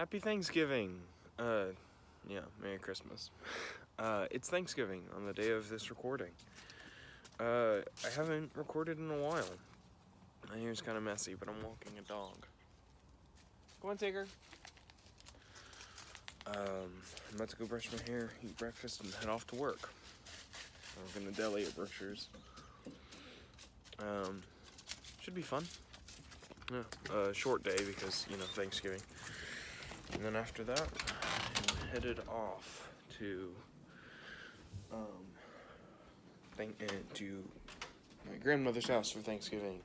Happy Thanksgiving. Yeah, Merry Christmas. It's Thanksgiving on the day of this recording. I haven't recorded in a while. My hair's kind of messy, but I'm walking a dog. Go on, Tigger. I'm about to go brush my hair, eat breakfast, and head off to work. I'm gonna deli at Berkshire's. Should be fun. Yeah, short day because, Thanksgiving. And then after that, I'm headed off to my grandmother's house for Thanksgiving.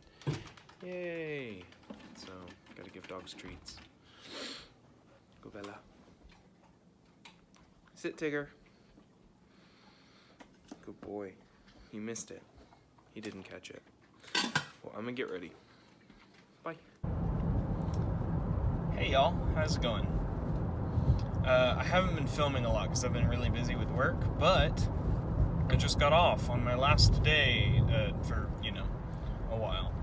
Yay! So, gotta give dogs treats. Go Bella. Sit, Tigger. Good boy. You missed it. He didn't catch it. Well, I'm gonna get ready. Bye. Hey y'all, how's it going? I haven't been filming a lot because I've been really busy with work, but I just got off on my last day for, a while.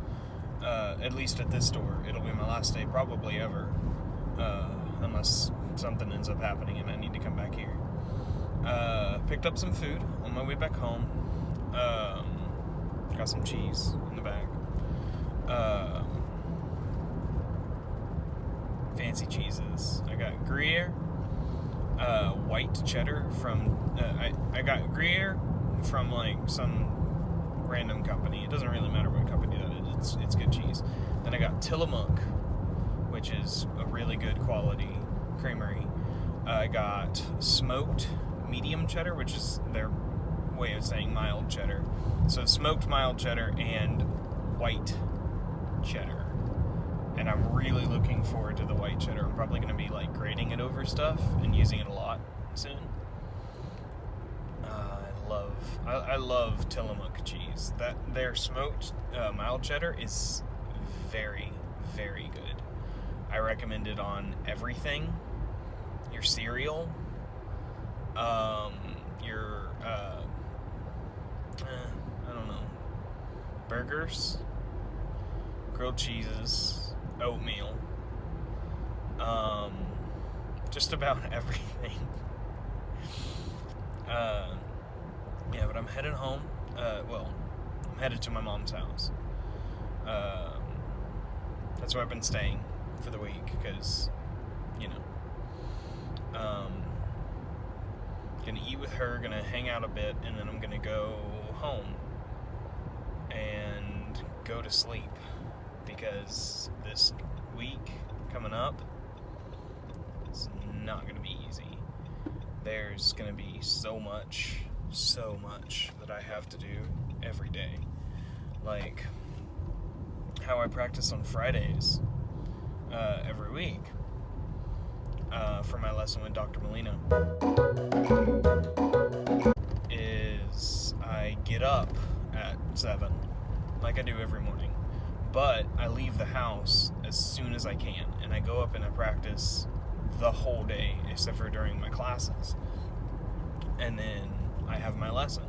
At least at this store. It'll be my last day probably ever, unless something ends up happening and I need to come back here. Picked up some food on my way back home. Got some cheese in the bag. Fancy cheeses. I got Gruyere, white cheddar from, I got Gruyere from like some random company. It doesn't really matter what company that is. It's good cheese. Then I got Tillamook, which is a really good quality creamery. I got smoked medium cheddar, which is their way of saying mild cheddar. So smoked mild cheddar and white cheddar. And I'm really looking forward to the white cheddar. I'm probably going to be like grating it over stuff and using it a lot soon. I love Tillamook cheese. Their smoked mild cheddar is very, very good. I recommend it on everything. Your cereal, your I don't know, burgers, grilled cheeses, oatmeal, just about everything. Yeah, but I'm headed home. I'm headed to my mom's house. That's where I've been staying for the week, because, gonna eat with her, gonna hang out a bit, and then I'm gonna go home and go to sleep, because this week coming up is not gonna be easy. There's gonna be so much that I have to do every day. Like how I practice on Fridays every week for my lesson with Dr. Molina is I get up at 7 like I do every morning, but I leave the house as soon as I can, and I go up and I practice the whole day except for during my classes, and then I have my lesson.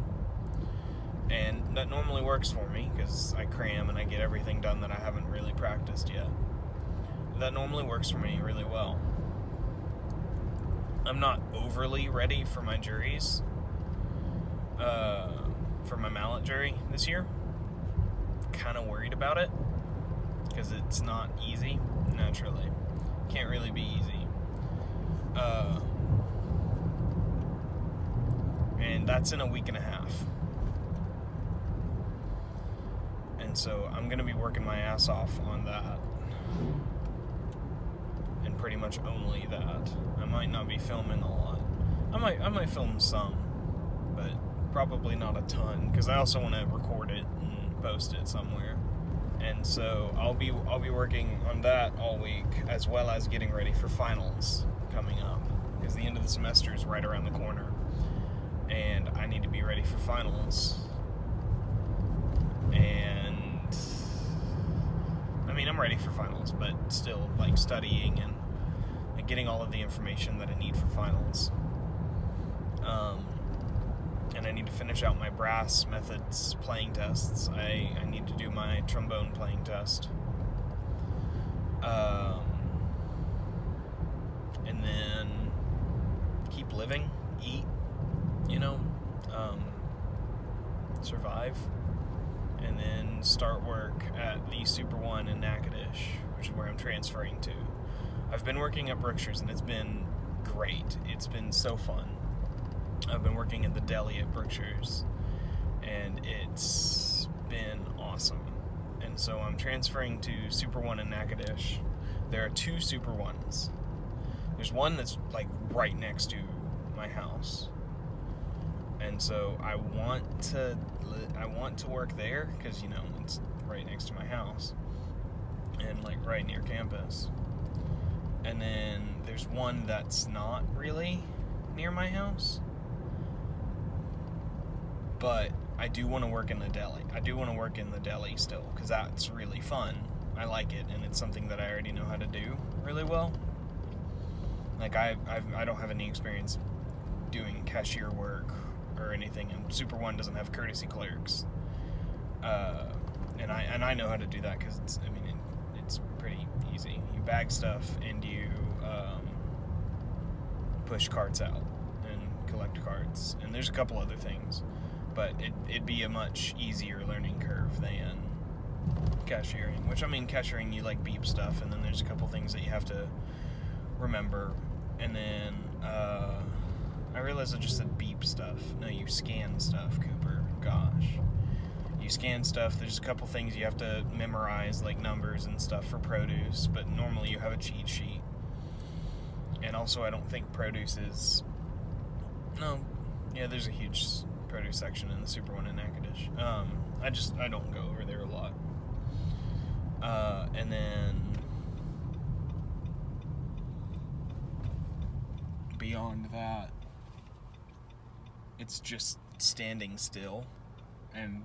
And that normally works for me because I cram and I get everything done that I haven't really practiced yet. That normally works for me really well. I'm not overly ready for my juries, for my mallet jury this year. Kind of worried about it because it's not easy, naturally. Can't really be easy. And that's in a week and a half. And so I'm going to be working my ass off on that. And pretty much only that. I might not be filming a lot. I might film some, but probably not a ton, because I also want to record it and post it somewhere. And so I'll be working on that all week, as well as getting ready for finals coming up, because the end of the semester is right around the corner. And I need to be ready for finals. And I mean, I'm ready for finals, but still, like, studying and getting all of the information that I need for finals. And I need to finish out my brass methods playing tests. I need to do my trombone playing test. living, eat, survive, and then start work at the Super One in Natchitoches, which is where I'm transferring to. I've been working at Brookshire's, and it's been great. It's been so fun. I've been working at the deli at Brookshire's, and it's been awesome. And so I'm transferring to Super One in Natchitoches. There are 2 Super Ones. There's one that's like right next to my house, and so I want to work there because it's right next to my house and like right near campus. And then there's one that's not really near my house, but I do want to work in the deli. I do want to work in the deli still because that's really fun. I like it, and it's something that I already know how to do really well. Like I don't have any experience doing cashier work or anything, and Super One doesn't have courtesy clerks. And I know how to do that because it's pretty easy. You bag stuff and you push carts out and collect carts, and there's a couple other things, but it'd be a much easier learning curve than cashiering. Which cashiering, you like beep stuff, and then there's a couple things that you have to remember, and then I realized I just said beep stuff. No, you scan stuff, Cooper. Gosh. You scan stuff. There's a couple things you have to memorize, like numbers and stuff for produce, but normally you have a cheat sheet. And also, I don't think produce is... No. Yeah, there's a huge produce section in the Super One in Natchitoches. I don't go over there a lot. And then... beyond that, it's just standing still, and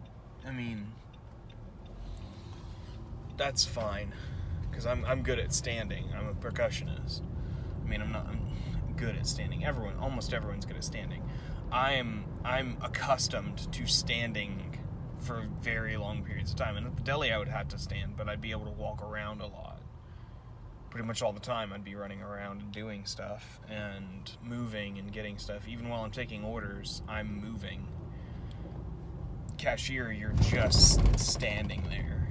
that's fine because I'm good at standing. I'm a percussionist. I'm good at standing. Almost everyone's good at standing. I'm accustomed to standing for very long periods of time, and at the deli I would have to stand, but I'd be able to walk around a lot. Pretty much all the time I'd be running around and doing stuff and moving and getting stuff. Even while I'm taking orders, I'm moving. Cashier, you're just standing there.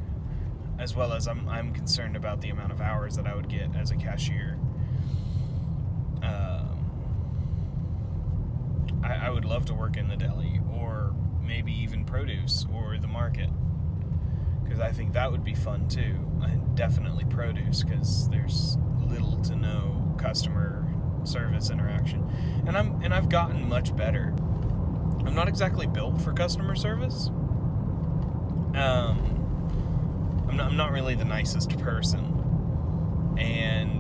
As well as I'm concerned about the amount of hours that I would get as a cashier. I would love to work in the deli, or maybe even produce, or the market, because I think that would be fun too. Definitely produce, because there's little to no customer service interaction, and I've gotten much better. I'm not exactly built for customer service. I'm not really the nicest person, and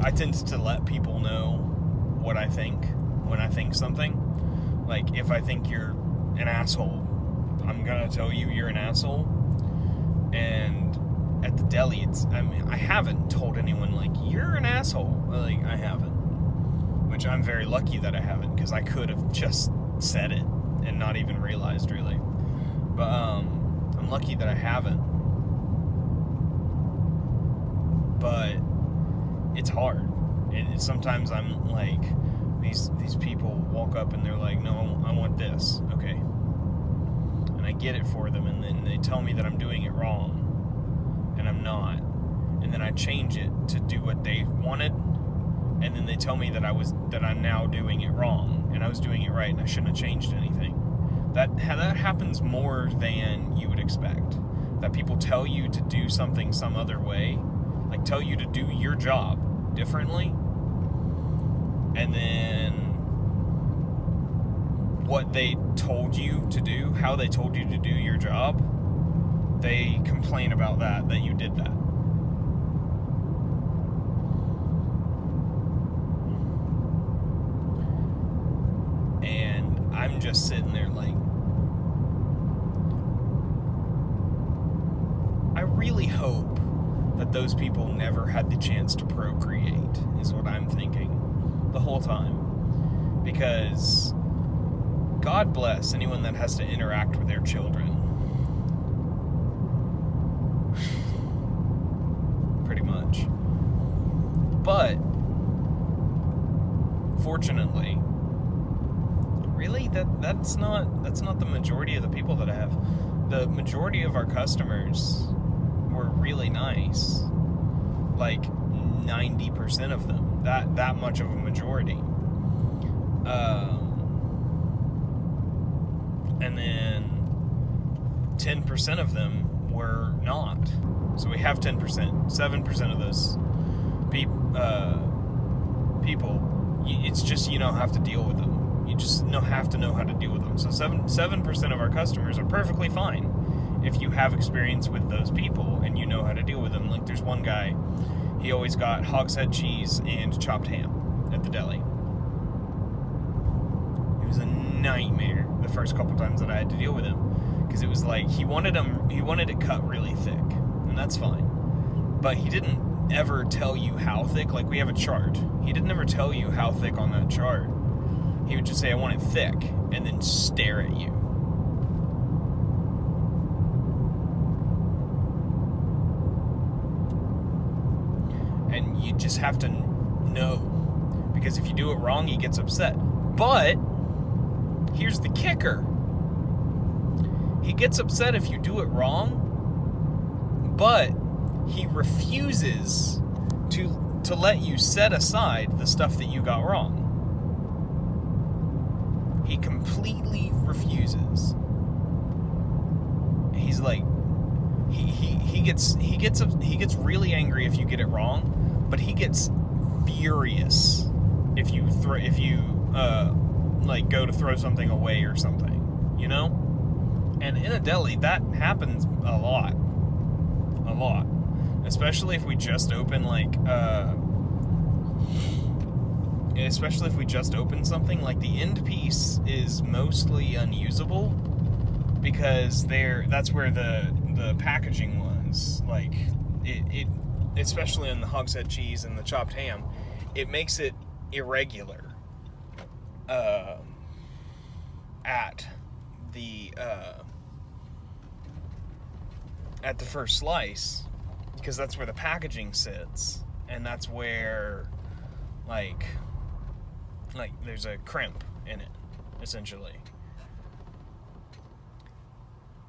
I tend to let people know what I think when I think something. Like, if I think you're an asshole, I'm gonna tell you you're an asshole. And at the deli, I haven't told anyone, like, you're an asshole. Like, I haven't. Which I'm very lucky that I haven't, because I could have just said it and not even realized, really. But I'm lucky that I haven't. But it's hard. Sometimes I'm like, these people walk up and they're like, no, I want this. Okay. And I get it for them, and then they tell me that I'm doing it wrong, and I'm not. And then I change it to do what they wanted, and then they tell me that I'm now doing it wrong, and I was doing it right, and I shouldn't have changed anything. That happens more than you would expect. That people tell you to do something some other way, like tell you to do your job differently, and then what they told you to do, how they told you to do your job, they complain about that you did that. And I'm just sitting there like, I really hope that those people never had the chance to procreate, is what I'm thinking the whole time. Because God bless anyone that has to interact with their children. Pretty much. But unfortunately, really, that's not the majority of the people that I have. The majority of our customers were really nice. Like 90% of them. That much of a majority. And then 10% of them were not. So we have 10%. 7% of those people, it's just you don't have to deal with them. You just have to know how to deal with them. So 7% of our customers are perfectly fine if you have experience with those people and you know how to deal with them. Like there's one guy, he always got hogshead cheese and chopped ham at the deli. It was a nightmare the first couple times that I had to deal with him, because it was like he wanted it cut really thick, and that's fine, but he didn't ever tell you how thick. Like we have a chart, he didn't ever tell you how thick on that chart. He would just say, I want it thick, and then stare at you. And you just have to know, because if you do it wrong, he gets upset. But here's the kicker. He gets upset if you do it wrong, but he refuses to let you set aside the stuff that you got wrong. He completely refuses. He's like, he gets really angry if you get it wrong, but he gets furious if you like go to throw something away or something, you know? And in a deli, that happens a lot. Especially if we just open especially if we just open something, like the end piece is mostly unusable, because that's where the packaging was. Like it especially in the hogshead cheese and the chopped ham, it makes it irregular at the first slice, because that's where the packaging sits, and that's where like there's a crimp in it, essentially.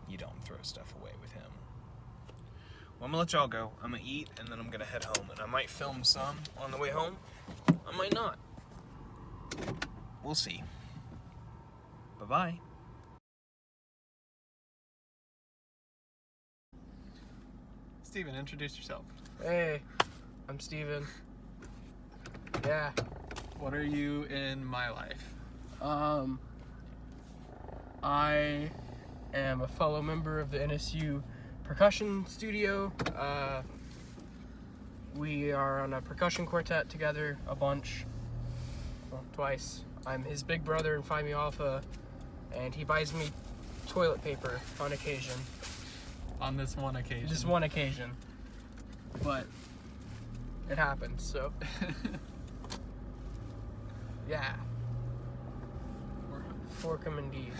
You don't throw stuff away with him. Well, I'm gonna let y'all go. I'm gonna eat, and then I'm gonna head home, and I might film some on the way home. I might not. We'll see. Bye-bye. Steven, introduce yourself. Hey, I'm Steven. Yeah. What are you in my life? I am a fellow member of the NSU percussion studio. We are on a percussion quartet together a bunch. Well, twice. I'm his big brother in Phi Mi Alpha, and he buys me toilet paper on occasion. On this one occasion. Just one occasion. But it happens, so. Yeah. Fork 'em indeed.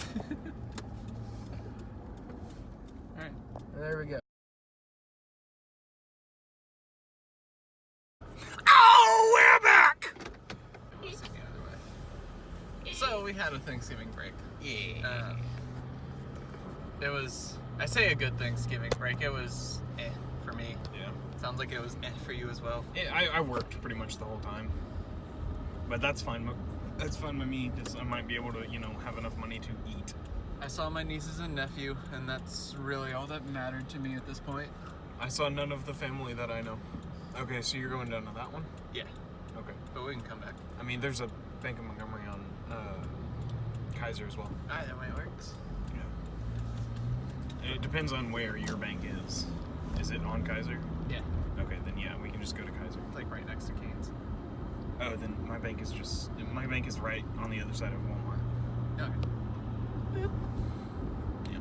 Alright. There we go. Oh, we're back! Just get out of the way. So we had a Thanksgiving break. Yeah. It was, I say a good Thanksgiving break. It was for me. Yeah. Sounds like it was for you as well. I worked pretty much the whole time, but that's fine. That's fine with me, because I might be able to, have enough money to eat. I saw my nieces and nephew, and that's really all that mattered to me at this point. I saw none of the family that I know. Okay, so you're going down to that one? Yeah. Okay. But we can come back. I mean, there's a Bank of Montgomery on Kaiser as well. Either way works. Yeah. It depends on where your bank is. Is it on Kaiser? Yeah. Okay, then yeah, we can just go to Kaiser. Like right next to Cane's. Oh, then my bank is right on the other side of Walmart. Okay. Yeah.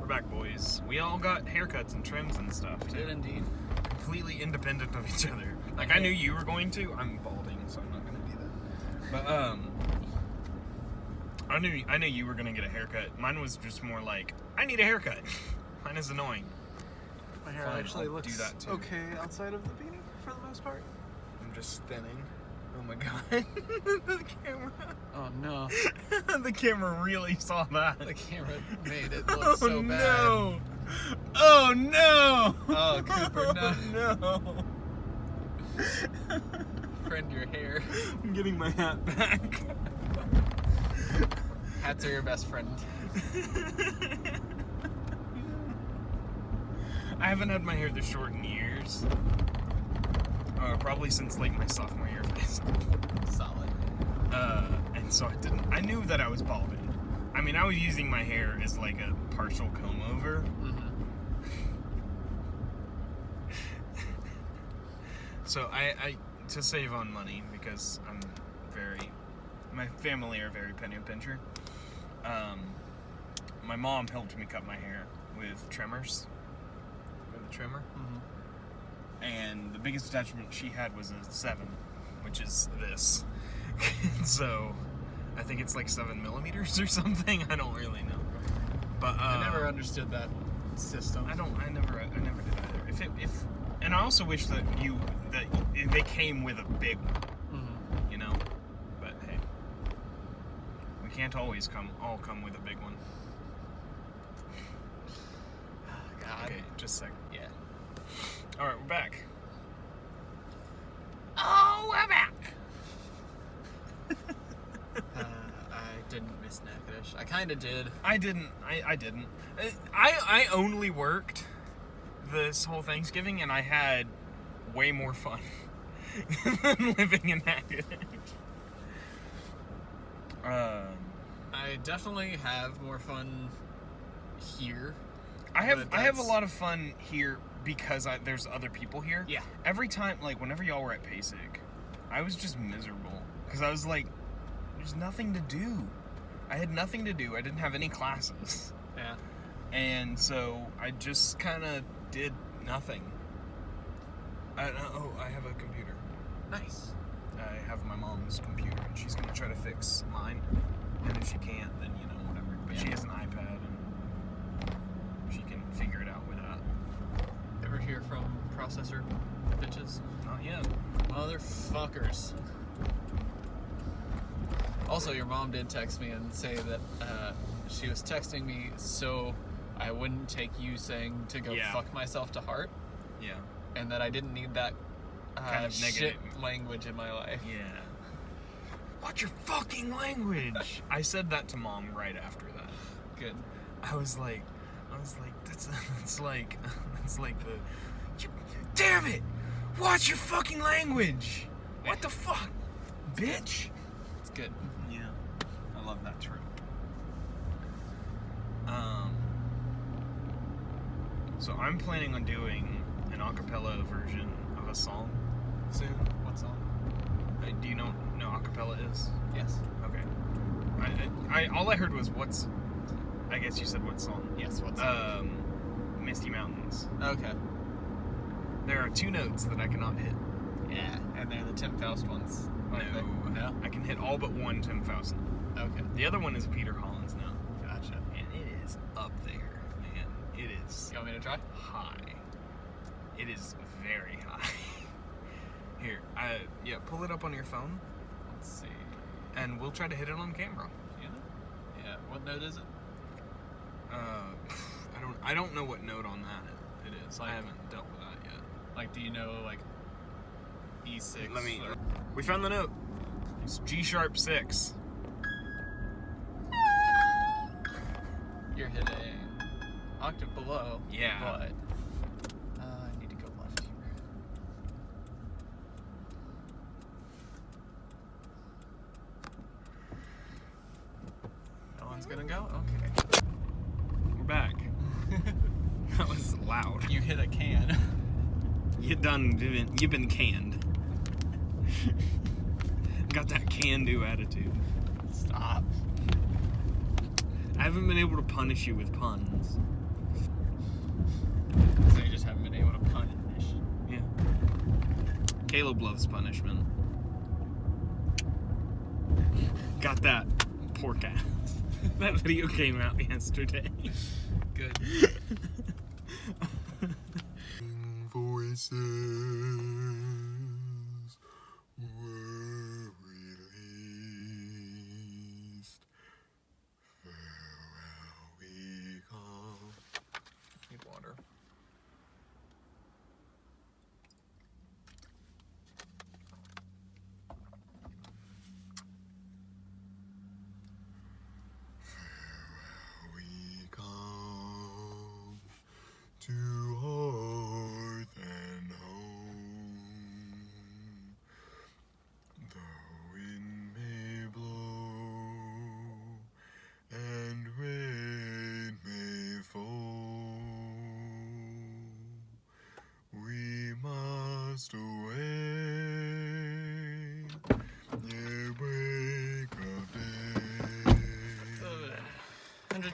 We're back, boys. We all got haircuts and trims and stuff, too. Did indeed. Completely independent of each other. Like, I knew you were going to. I'm balding, so I'm not going to do that. But, I knew you were going to get a haircut. Mine was just more like, I need a haircut. Mine is annoying. My hair Fine, actually I'll looks do that too. okay outside of the beanie for the most part. I'm just thinning. Oh my god. The camera. Oh no. The camera really saw that. The camera made it look so bad. No. Oh no! Oh, Cooper, no. Oh, no. Friend your hair. I'm getting my hat back. Hats are your best friend. I haven't had my hair this short in years. Probably since like my sophomore year of high school. Solid. And so I knew that I was balding. I mean, I was using my hair as like a partial comb over. Mm-hmm. So I to save on money, because my family are very penny pincher. My mom helped me cut my hair with trimmers. With a trimmer. Mm-hmm. And the biggest attachment she had was a 7, which is this. So I think it's like 7 millimeters or something. I don't really know. But I never understood that system. I never did either. And I also wish that they came with a big one. Mm-hmm. You know. But hey, we can't always all come with a big one. God. Okay, just a second. Yeah. All right, we're back. Oh, we're back. I didn't miss Natchitoches. I kind of did. I didn't. I only worked this whole Thanksgiving, and I had way more fun than living in Natchitoches. I definitely have more fun here. I have a lot of fun here because there's other people here. Yeah. Every time, like, whenever y'all were at PASIC, I was just miserable. Because I was like, there's nothing to do. I had nothing to do. I didn't have any classes. Yeah. And so I just kind of did nothing. I have a computer. Nice. I have my mom's computer, and she's going to try to fix mine. And if she can't, then, you know, whatever. But she has an iPad, and she can figure it out with that. Ever hear from processor bitches? Not yet. Motherfuckers. Also, your mom did text me and say that she was texting me so I wouldn't take you saying to go fuck myself to heart. Yeah. And that I didn't need that Kind of shit negative language in my life. Yeah. What's your fucking language? I said that to Mom right after that. Good. I was like, that's like the, damn it! What's your fucking language? What the fuck, bitch? It's good. Yeah, I love that trope. So I'm planning on doing an acapella version of a song soon. What song? Do you know what acapella is? Yes. Okay. I all I heard was what's. I guess you said what song? Yes, what song? Misty Mountains. Okay. There are 2 notes that I cannot hit. Yeah, and they're the Tim Faust ones. No? I can hit all but one Tim Faust. Okay. The other one is a Peter Hollins note. Gotcha. And it is up there, man. It is You want me to try? high. It is very high. Here, pull it up on your phone, Let's see. and we'll try to hit it on camera. Yeah. What note is it? I don't know what note on that it is. I Like- haven't dealt with that yet. Like, do you know, like, E6? or- We found the note. It's G-sharp 6. You're hitting octave below. Yeah. But I need to go left here. No one's gonna go? Okay. We're back. That was loud. You hit a can. You've been canned. Got that can-do attitude. Stop. I haven't been able to punish you with puns. So you just haven't been able to punish. Yeah. Caleb loves punishment. Got that pork ass. That video came out yesterday. Good. Voices.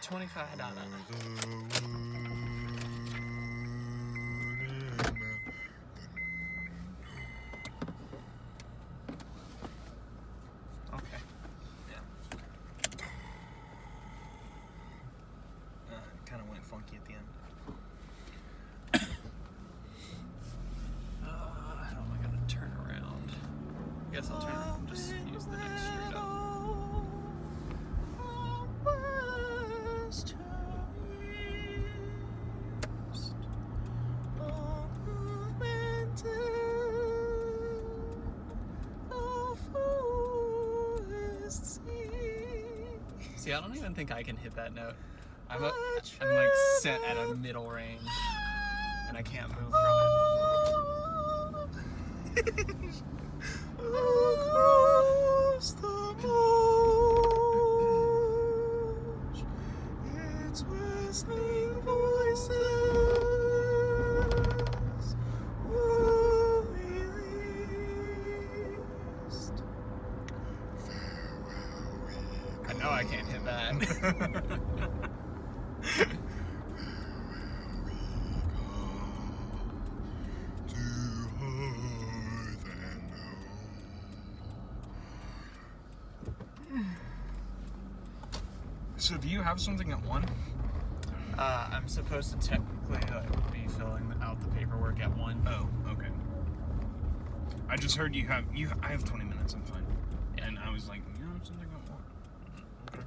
$25. Okay. Yeah. Kind of went funky at the end. How am I gonna turn around? I guess I'll turn around and just use the next street up. See, I don't even think I can hit that note. I'm like set at a middle range, and I can't move from it. Across the marsh, its whistling voices were released. I know I can't hit that. So do you have something at 1? I'm supposed to technically be filling out the paperwork at 1. Oh, okay. I just heard I have 20 minutes, I'm fine. Yeah. And I was like, you have something at 1. Okay.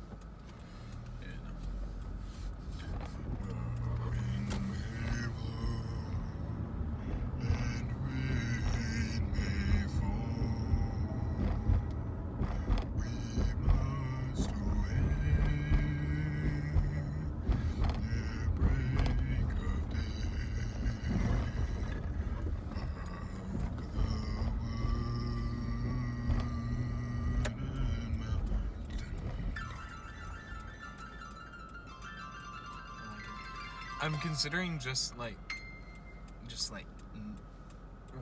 I'm considering just like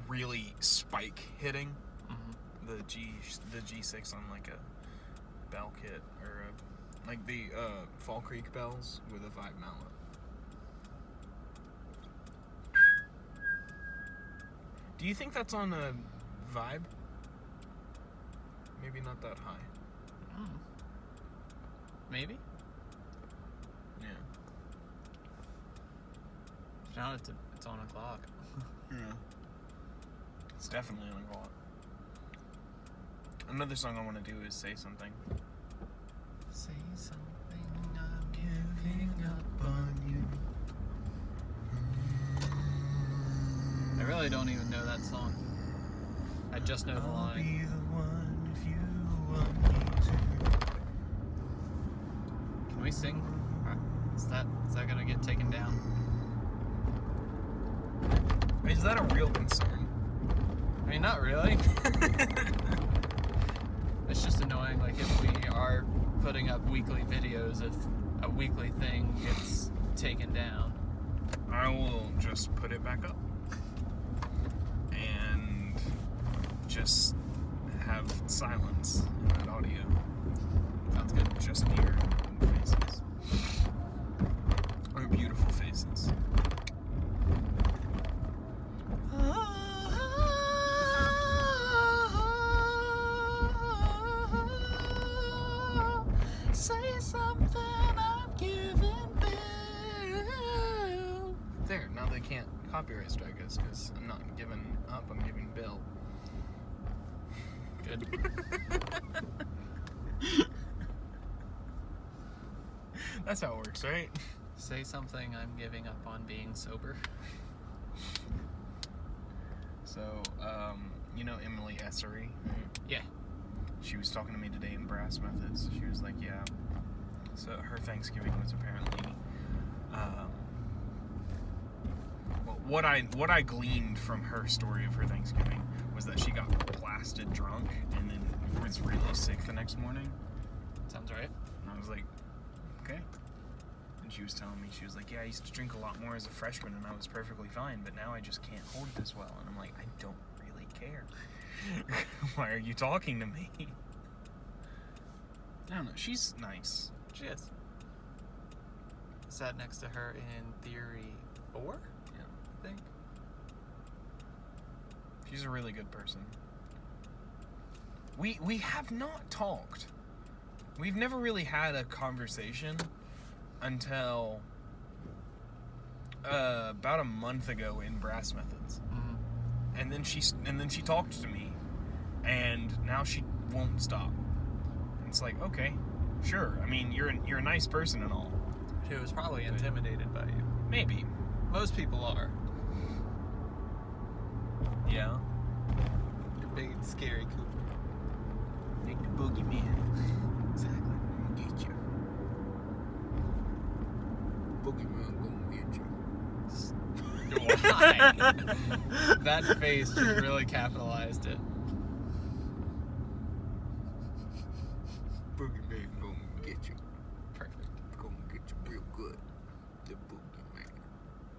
really spike hitting the G6 on like a bell kit or like the Fall Creek bells with a Vibe mallet. Do you think that's on a Vibe? Maybe not that high. Maybe? Yeah. If not, it's on a clock. Yeah. It's definitely on a clock. Another song I want to do is Say Something. Say something, I'm giving up on you. I really don't even know that song. I just know the I'll line. be the one if you want me to. Can we sing? Is that gonna get taken down? Is that a real concern? I mean, not really. It's just annoying, like, if we are putting up weekly videos, if a weekly thing gets taken down. I will just put it back up. And just have silence in that audio. Sounds good. Just your faces. Our beautiful faces. Say something, I'm giving Bill. There, now they can't copyright strike us because I'm not giving up, I'm giving Bill. Good. That's how it works, right? Say something, I'm giving up on being sober. So, you know Emily Essery? Yeah. She was talking to me today in Brass Methods. She was like, yeah. So her Thanksgiving was apparently, what I gleaned from her story of her Thanksgiving was that she got blasted drunk and then was really sick the next morning. Sounds right. And I was like, okay. And she was telling me, she was like, yeah, I used to drink a lot more as a freshman and I was perfectly fine, but now I just can't hold it as well. And I'm like, I don't really care. Why are you talking to me? I don't know. She's nice. She is. sat next to her in Theory 4, Yeah. I think. She's a really good person. We have not talked. We've never really had a conversation until about a month ago in Brass Methods. Mm-hmm. And then she talked to me, and now she won't stop. And it's like, okay, sure. I mean, you're a nice person and all. She was probably intimidated by you. Maybe. Most people are. Yeah. You're big and scary, Cooper. Like the boogeyman. Exactly. Get you. Boogeyman gonna get you. Why? That face just really capitalized it. Boogeyman gonna get you. Perfect. Gonna get you real good. The boogeyman.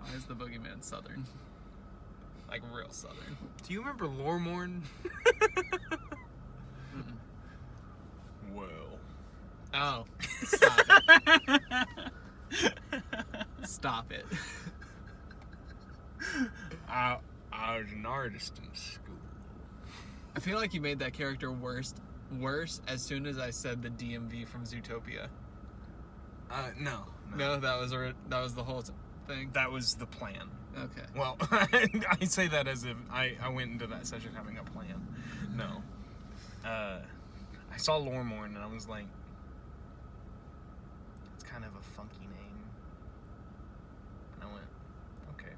Why is the boogeyman southern? Like real southern. Do you remember Loremorn? Well. Oh, stop it. Stop it. I was an artist in school. I feel like you made that character worse as soon as I said the DMV from Zootopia. No. No, that was the whole thing. That was the plan. Okay. Well, I say that as if I went into that session having a plan. No. I saw Loremorn and I was like, it's kind of a funky name. And I went, okay.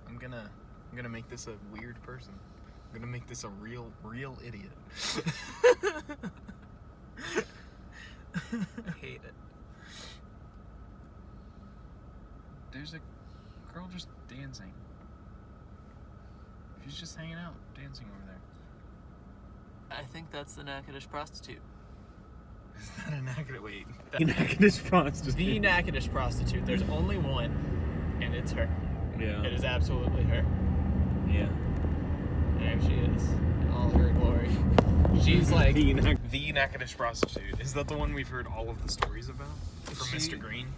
I'm gonna make this a weird person. I'm gonna make this a real idiot. I hate it. There's a girl just dancing. She's just hanging out, dancing over there. I think that's the Natchitoches prostitute. Is that a Natchitoches? Wait. The Natchitoches prostitute. The Natchitoches prostitute. There's only one, and it's her. Yeah. It is absolutely her. Yeah. There she is, in all her glory. She's like The Natchitoches prostitute. Is that the one we've heard all of the stories about? From Mr. Green?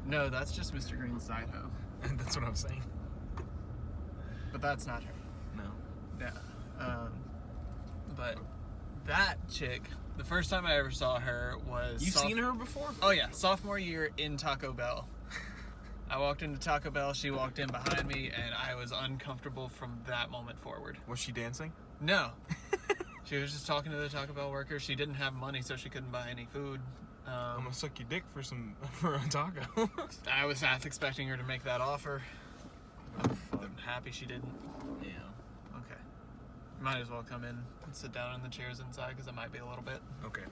No, that's just Mr. Green's side hoe. That's what I'm saying. But that's not her. No. Yeah. But that chick, the first time I ever saw her was... You've seen her before? Oh yeah, sophomore year in Taco Bell. I walked into Taco Bell, she walked in behind me, and I was uncomfortable from that moment forward. Was she dancing? No. She was just talking to the Taco Bell worker. She didn't have money, so she couldn't buy any food. I'm gonna suck your dick for a taco. I was half expecting her to make that offer. I'm happy she didn't. Yeah. Okay. Might as well come in and sit down in the chairs inside because it might be a little bit. Okay.